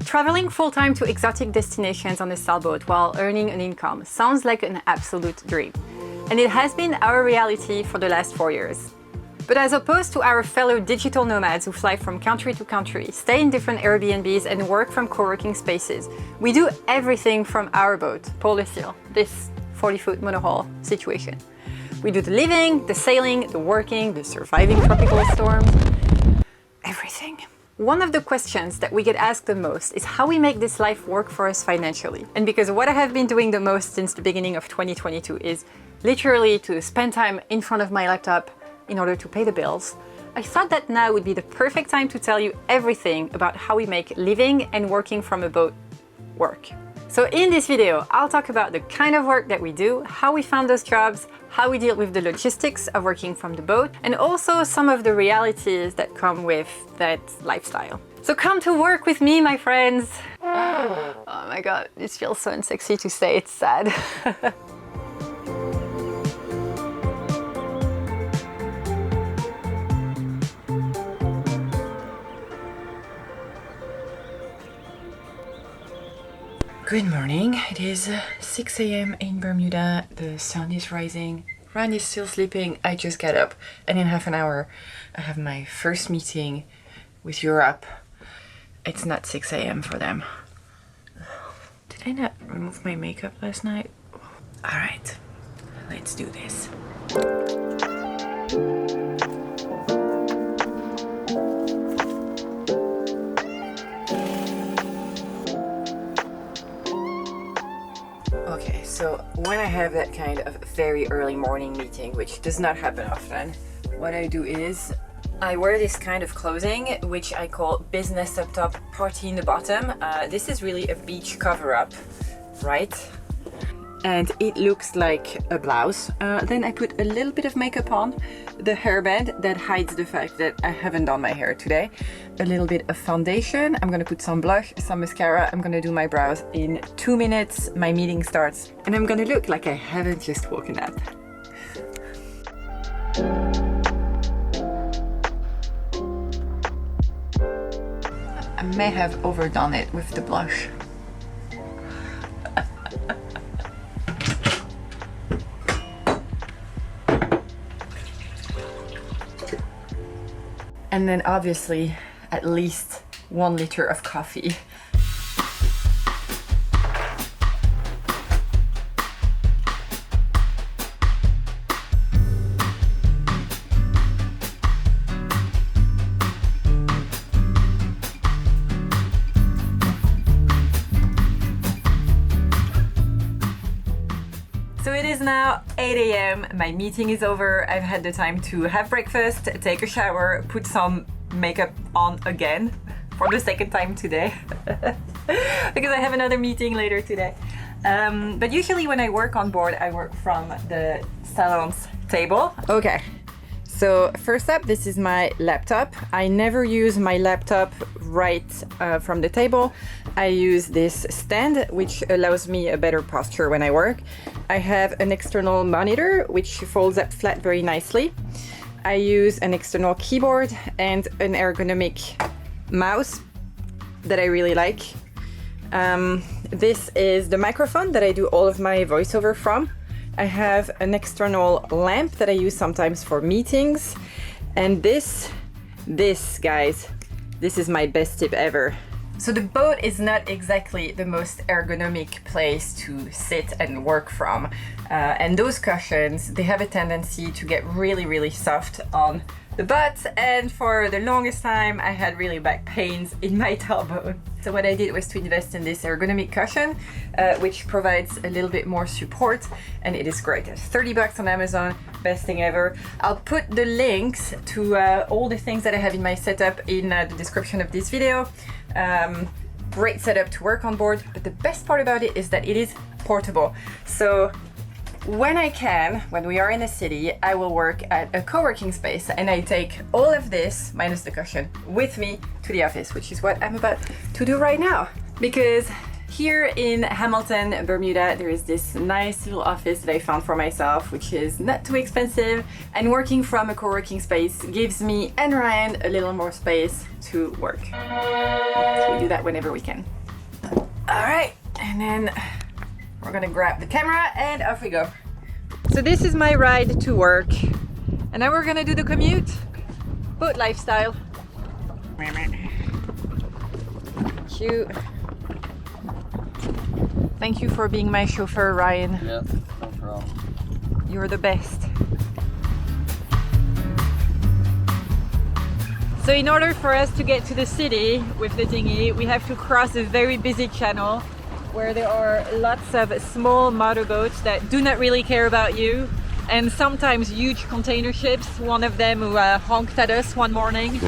Traveling full-time to exotic destinations on a sailboat while earning an income sounds like an absolute dream. And it has been our reality for the last 4 years. But as opposed to our fellow digital nomads who fly from country to country, stay in different Airbnbs and work from co-working spaces, we do everything from our boat, Paul Le Seal, this 40-foot monohull situation. We do the living, the sailing, the working, the surviving tropical storms, everything. One of the questions that we get asked the most is how we make this life work for us financially. And because what I have been doing the most since the beginning of 2022 is literally to spend time in front of my laptop in order to pay the bills, I thought that now would be the perfect time to tell you everything about how we make living and working from a boat work. So in this video, I'll talk about the kind of work that we do, how we found those jobs, how we deal with the logistics of working from the boat, and also some of the realities that come with that lifestyle. So come to work with me, my friends. Oh my God, this feels so unsexy to say, it's sad. Good morning, it is 6 a.m. in Bermuda, the sun is rising, Ryan is still sleeping, I just got up, and in half an hour I have my first meeting with Europe. It's not 6 a.m. for them. Did I not remove my makeup last night? Alright, let's do this. Okay, so when I have that kind of very early morning meeting, which does not happen often, what I do is I wear this kind of clothing, which I call business up top, party in the bottom. This is really a beach cover-up, right? And it looks like a blouse. Then I put a little bit of makeup on, the hairband that hides the fact that I haven't done my hair today, a little bit of foundation, I'm gonna put some blush, some mascara, I'm gonna do my brows. In 2 minutes, my meeting starts, and I'm gonna look like I haven't just woken up. I may have overdone it with the blush. And then obviously at least 1 liter of coffee. So it is now 8 a.m. My meeting is over. I've had the time to have breakfast, take a shower, put some makeup on again for the second time today because I have another meeting later today. But usually when I work on board, I work from the salon's table. Okay. So first up, this is my laptop. I never use my laptop right from the table. I use this stand, which allows me a better posture when I work. I have an external monitor, which folds up flat very nicely. I use an external keyboard and an ergonomic mouse that I really like. This is the microphone that I do all of my voiceover from. I have an external lamp that I use sometimes for meetings. And this guys, this is my best tip ever. So the boat is not exactly the most ergonomic place to sit and work from. And those cushions, they have a tendency to get really, really soft on the butt. And for the longest time, I had really bad pains in my tailbone. So what I did was to invest in this ergonomic cushion, which provides a little bit more support, and it is great. It's 30 bucks on Amazon, best thing ever. I'll put the links to all the things that I have in my setup in the description of this video. Great setup to work on board, but the best part about it is that it is portable. So when I can, when we are in the city, I will work at a co-working space and I take all of this, minus the cushion, with me to the office, which is what I'm about to do right now. Because here in Hamilton, Bermuda, there is this nice little office that I found for myself, which is not too expensive, and working from a co-working space gives me and Ryan a little more space to work. So we do that whenever we can. All right, and then we're gonna grab the camera and off we go. So this is my ride to work, and now we're gonna do the commute, boat lifestyle. Cute. Thank you for being my chauffeur, Ryan. Yeah, no problem. You're the best. So in order for us to get to the city with the dinghy, we have to cross a very busy channel where there are lots of small motorboats that do not really care about you, and sometimes huge container ships. One of them who honked at us one morning.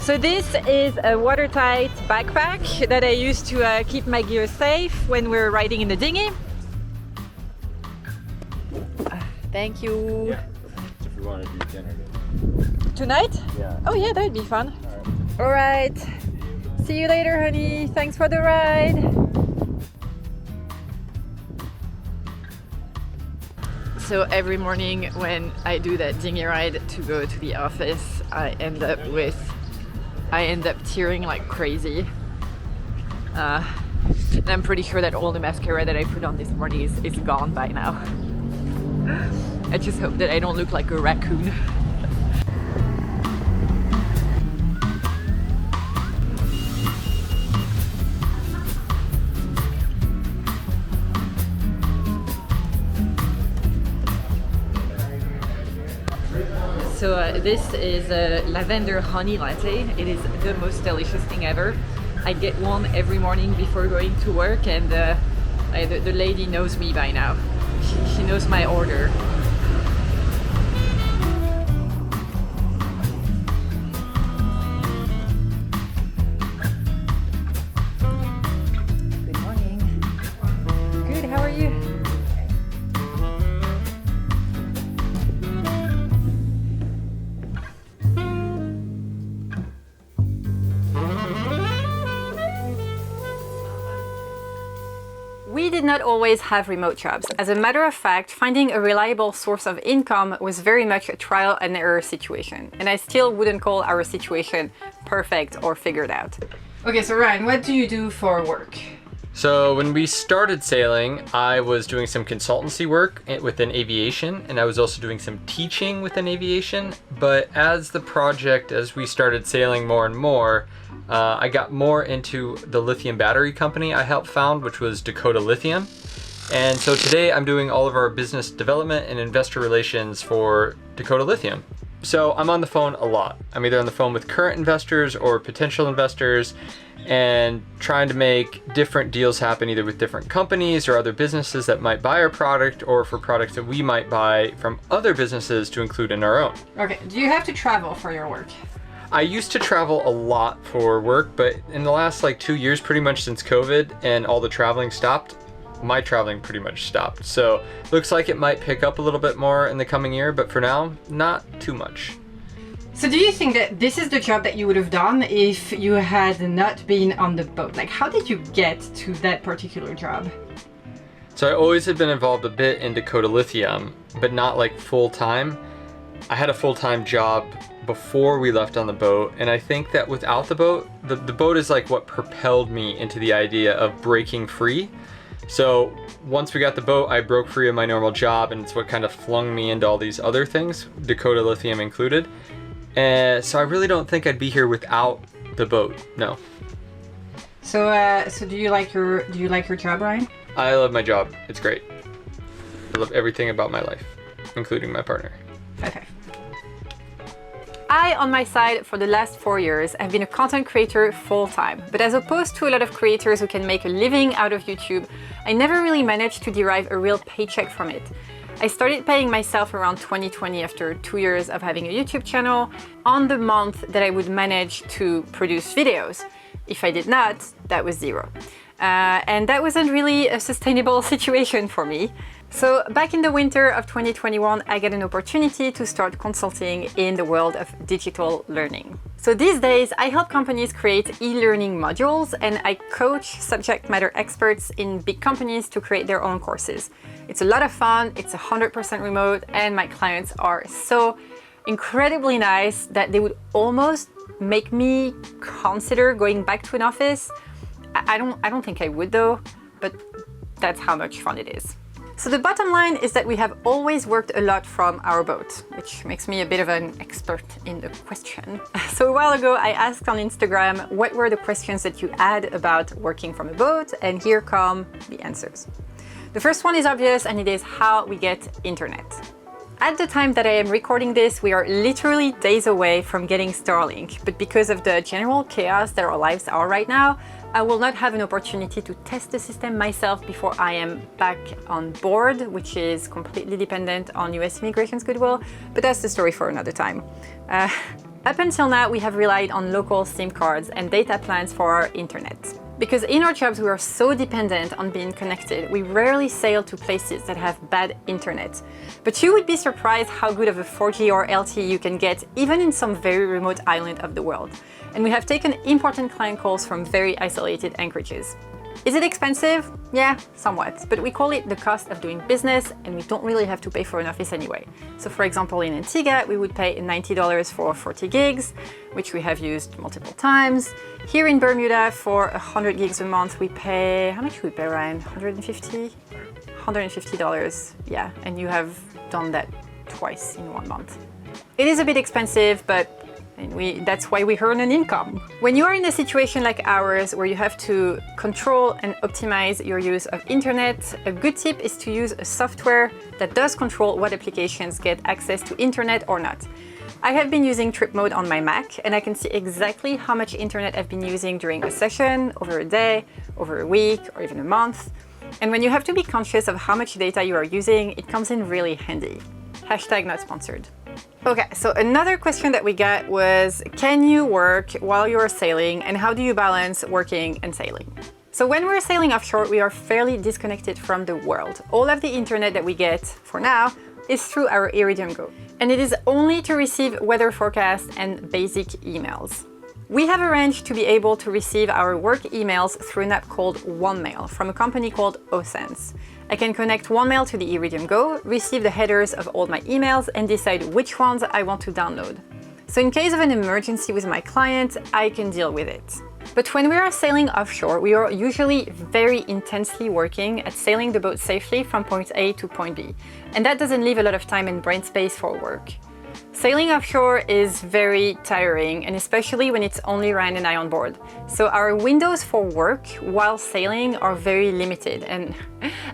So this is a watertight backpack that I use to keep my gear safe when we're riding in the dinghy. Thank you. Yeah, if we want to do dinner Tonight? Yeah. Oh yeah, that would be fun. All right. See you later, honey. Thanks for the ride. So every morning when I do that dinghy ride to go to the office, I end up tearing like crazy. And I'm pretty sure that all the mascara that I put on this morning is gone by now. I just hope that I don't look like a raccoon. So this is a lavender honey latte. It is the most delicious thing ever. I get one every morning before going to work, and the lady knows me by now. She knows my order. Good morning. Good, how are you? We did not always have remote jobs. As a matter of fact, finding a reliable source of income was very much a trial and error situation. And I still wouldn't call our situation perfect or figured out. Okay, so Ryan, what do you do for work? So when we started sailing, I was doing some consultancy work within aviation, and I was also doing some teaching within aviation. But as we started sailing more and more, I got more into the lithium battery company I helped found, which was Dakota Lithium. And so today I'm doing all of our business development and investor relations for Dakota Lithium. So I'm on the phone a lot. I'm either on the phone with current investors or potential investors and trying to make different deals happen either with different companies or other businesses that might buy our product, or for products that we might buy from other businesses to include in our own. Okay, do you have to travel for your work? I used to travel a lot for work, but in the last 2 years, pretty much since COVID and all the traveling stopped, my traveling pretty much stopped. So looks like it might pick up a little bit more in the coming year, but for now, not too much. So do you think that this is the job that you would have done if you had not been on the boat? Like, how did you get to that particular job? So I always had been involved a bit in Dakota Lithium, but not full time. I had a full-time job before we left on the boat, and I think that without the boat, the boat is what propelled me into the idea of breaking free. So once we got the boat, I broke free of my normal job, and it's what kind of flung me into all these other things, Dakota Lithium included. And so I really don't think I'd be here without the boat. No. So do you like your job, Ryan? I love my job. It's great. I love everything about my life, including my partner. Okay. I, on my side, for the last 4 years, have been a content creator full-time. But as opposed to a lot of creators who can make a living out of YouTube, I never really managed to derive a real paycheck from it. I started paying myself around 2020 after 2 years of having a YouTube channel on the month that I would manage to produce videos. If I did not, that was zero. And that wasn't really a sustainable situation for me. So back in the winter of 2021, I got an opportunity to start consulting in the world of digital learning. So these days, I help companies create e-learning modules, and I coach subject matter experts in big companies to create their own courses. It's a lot of fun, it's 100% remote, and my clients are so incredibly nice that they would almost make me consider going back to an office. I don't think I would though, but that's how much fun it is. So the bottom line is that we have always worked a lot from our boat, which makes me a bit of an expert in the question. So a while ago, I asked on Instagram what were the questions that you had about working from a boat, and here come the answers. The first one is obvious, and it is how we get internet. At the time that I am recording this, we are literally days away from getting Starlink, but because of the general chaos that our lives are right now, I will not have an opportunity to test the system myself before I am back on board, which is completely dependent on US immigration's goodwill, but that's the story for another time. Up until now, we have relied on local SIM cards and data plans for our internet. Because in our jobs, we are so dependent on being connected, we rarely sail to places that have bad internet. But you would be surprised how good of a 4G or LTE you can get, even in some very remote island of the world. And we have taken important client calls from very isolated anchorages. Is it expensive? Yeah, somewhat, but we call it the cost of doing business, and we don't really have to pay for an office anyway. So for example, in Antigua, we would pay $90 for 40 gigs, which we have used multiple times. Here in Bermuda, for 100 gigs a month, we pay, how much do we pay, Ryan? $150? Yeah, and you have done that twice in 1 month. It is a bit expensive, but that's why we earn an income. When you are in a situation like ours, where you have to control and optimize your use of internet, a good tip is to use a software that does control what applications get access to internet or not. I have been using Trip Mode on my Mac, and I can see exactly how much internet I've been using during a session, over a day, over a week, or even a month. And when you have to be conscious of how much data you are using, it comes in really handy. Hashtag not sponsored. Okay, so another question that we got was, can you work while you're sailing, and how do you balance working and sailing? So when we're sailing offshore, we are fairly disconnected from the world. All of the internet that we get, for now, is through our Iridium Go, and it is only to receive weather forecasts and basic emails. We have arranged to be able to receive our work emails through an app called OneMail from a company called Oceanis. I can connect OneMail to the Iridium Go, receive the headers of all my emails, and decide which ones I want to download. So in case of an emergency with my client, I can deal with it. But when we are sailing offshore, we are usually very intensely working at sailing the boat safely from point A to point B, and that doesn't leave a lot of time and brain space for work. Sailing offshore is very tiring, and especially when it's only Ryan and I on board. So our windows for work while sailing are very limited, and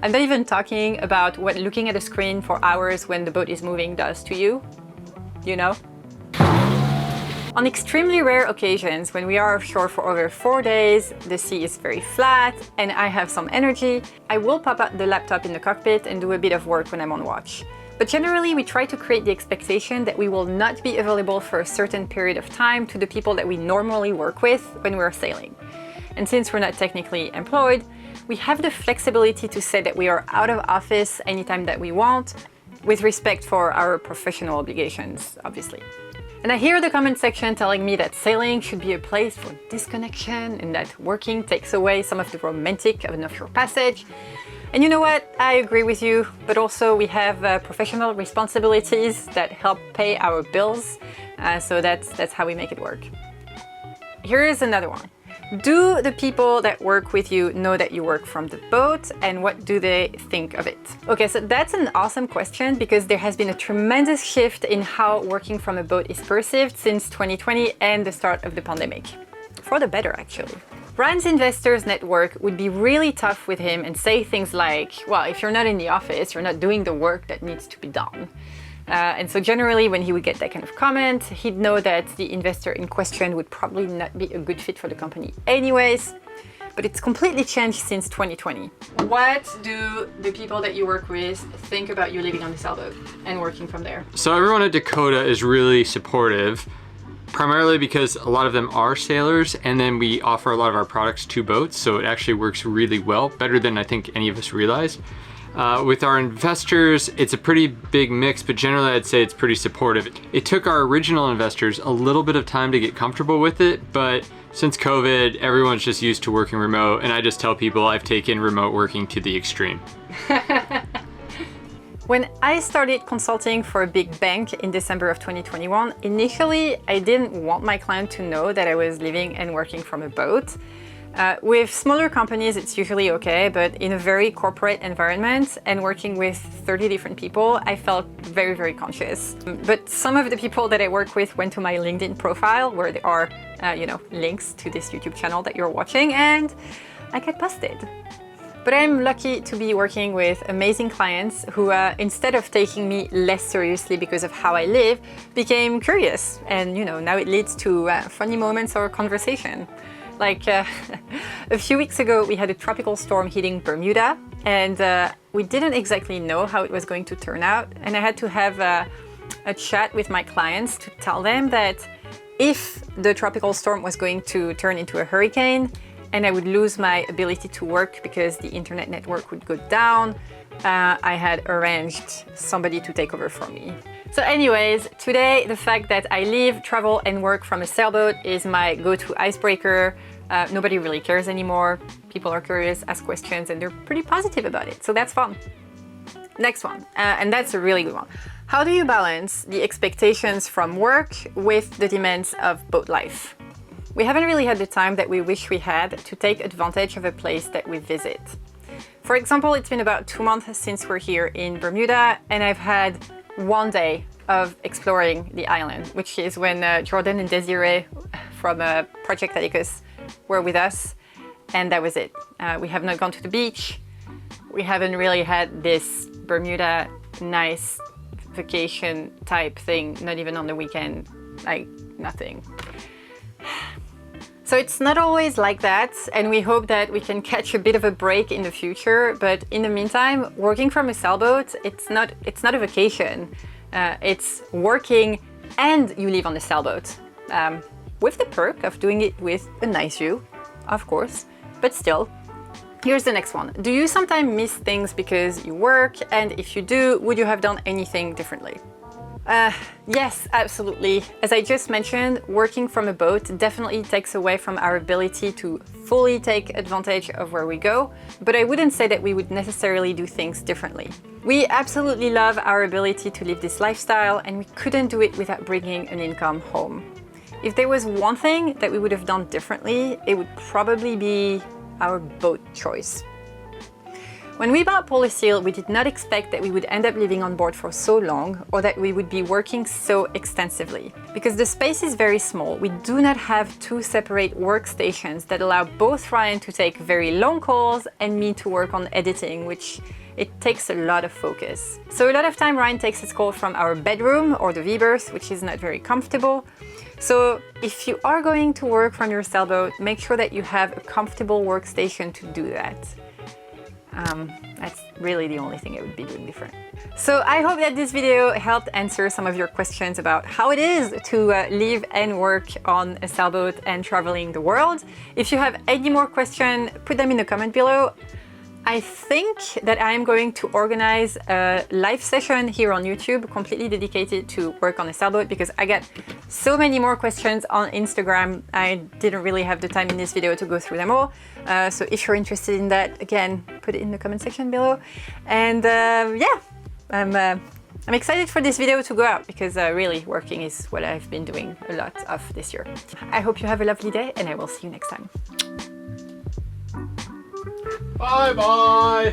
I'm not even talking about what looking at a screen for hours when the boat is moving does to you, you know? On extremely rare occasions, when we are offshore for over 4 days, the sea is very flat, and I have some energy, I will pop out the laptop in the cockpit and do a bit of work when I'm on watch. But generally, we try to create the expectation that we will not be available for a certain period of time to the people that we normally work with when we're sailing. And since we're not technically employed, we have the flexibility to say that we are out of office anytime that we want, with respect for our professional obligations, obviously. And I hear the comment section telling me that sailing should be a place for disconnection and that working takes away some of the romantic of an offshore passage. And you know what? I agree with you, but also we have professional responsibilities that help pay our bills, so that's how we make it work. Here is another one. Do the people that work with you know that you work from the boat, and what do they think of it? Okay, so that's an awesome question because there has been a tremendous shift in how working from a boat is perceived since 2020 and the start of the pandemic. For the better, actually. Ryan's investors network would be really tough with him and say things like, well, if you're not in the office, you're not doing the work that needs to be done. And so generally when he would get that kind of comment, he'd know that the investor in question would probably not be a good fit for the company anyways, but it's completely changed since 2020. What do the people that you work with think about you living on the sailboat and working from there? So everyone at Dakota is really supportive. primarily because a lot of them are sailors, and then we offer a lot of our products to boats, so it actually works really well, better than I think any of us realize. With our investors, it's a pretty big mix, but generally I'd say it's pretty supportive. It took our original investors a little bit of time to get comfortable with it, but since COVID, everyone's just used to working remote, and I just tell people I've taken remote working to the extreme. When I started consulting for a big bank in December of 2021, initially I didn't want my client to know that I was living and working from a boat. With smaller companies, it's usually okay, but in a very corporate environment and working with 30 different people, I felt very, very conscious. But some of the people that I work with went to my LinkedIn profile where there are, links to this YouTube channel that you're watching, and I get busted. But I'm lucky to be working with amazing clients who, instead of taking me less seriously because of how I live, became curious. And now it leads to funny moments or conversation. Like a few weeks ago, we had a tropical storm hitting Bermuda, and we didn't exactly know how it was going to turn out. And I had to have a chat with my clients to tell them that if the tropical storm was going to turn into a hurricane, and I would lose my ability to work because the internet network would go down, I had arranged somebody to take over for me. So anyways, today the fact that I live, travel and work from a sailboat is my go-to icebreaker. Nobody really cares anymore. People are curious, ask questions, and they're pretty positive about it. So that's fun. Next one, and that's a really good one. How do you balance the expectations from work with the demands of boat life? We haven't really had the time that we wish we had to take advantage of a place that we visit. For example, it's been about 2 months since we're here in Bermuda, and I've had 1 day of exploring the island, which is when Jordan and Desiree from Project Atticus were with us, and that was it. We have not gone to the beach. We haven't really had this Bermuda nice vacation type thing, not even on the weekend, like nothing. So it's not always like that, and we hope that we can catch a bit of a break in the future. But in the meantime, working from a sailboat, it's not a vacation. It's working and you live on a sailboat, with the perk of doing it with a nice view, of course, but still. Here's the next one. Do you sometimes miss things because you work? And if you do, would you have done anything differently? Yes, absolutely. As I just mentioned, working from a boat definitely takes away from our ability to fully take advantage of where we go, but I wouldn't say that we would necessarily do things differently. We absolutely love our ability to live this lifestyle, and we couldn't do it without bringing an income home. If there was one thing that we would have done differently, it would probably be our boat choice. When we bought Polyseal, we did not expect that we would end up living on board for so long, or that we would be working so extensively. Because the space is very small, we do not have 2 separate workstations that allow both Ryan to take very long calls and me to work on editing, which it takes a lot of focus. So a lot of time Ryan takes his call from our bedroom or the V-berth, which is not very comfortable. So if you are going to work from your sailboat, make sure that you have a comfortable workstation to do that. That's really the only thing I would be doing different. So I hope that this video helped answer some of your questions about how it is to live and work on a sailboat and traveling the world. If you have any more questions, put them in the comment below. I think that I am going to organize a live session here on YouTube completely dedicated to work on a sailboat, because I get so many more questions on Instagram. I didn't really have the time in this video to go through them all. So if you're interested in that, again, put it in the comment section below. And yeah, I'm excited for this video to go out, because really working is what I've been doing a lot of this year. I hope you have a lovely day, and I will see you next time. Bye bye!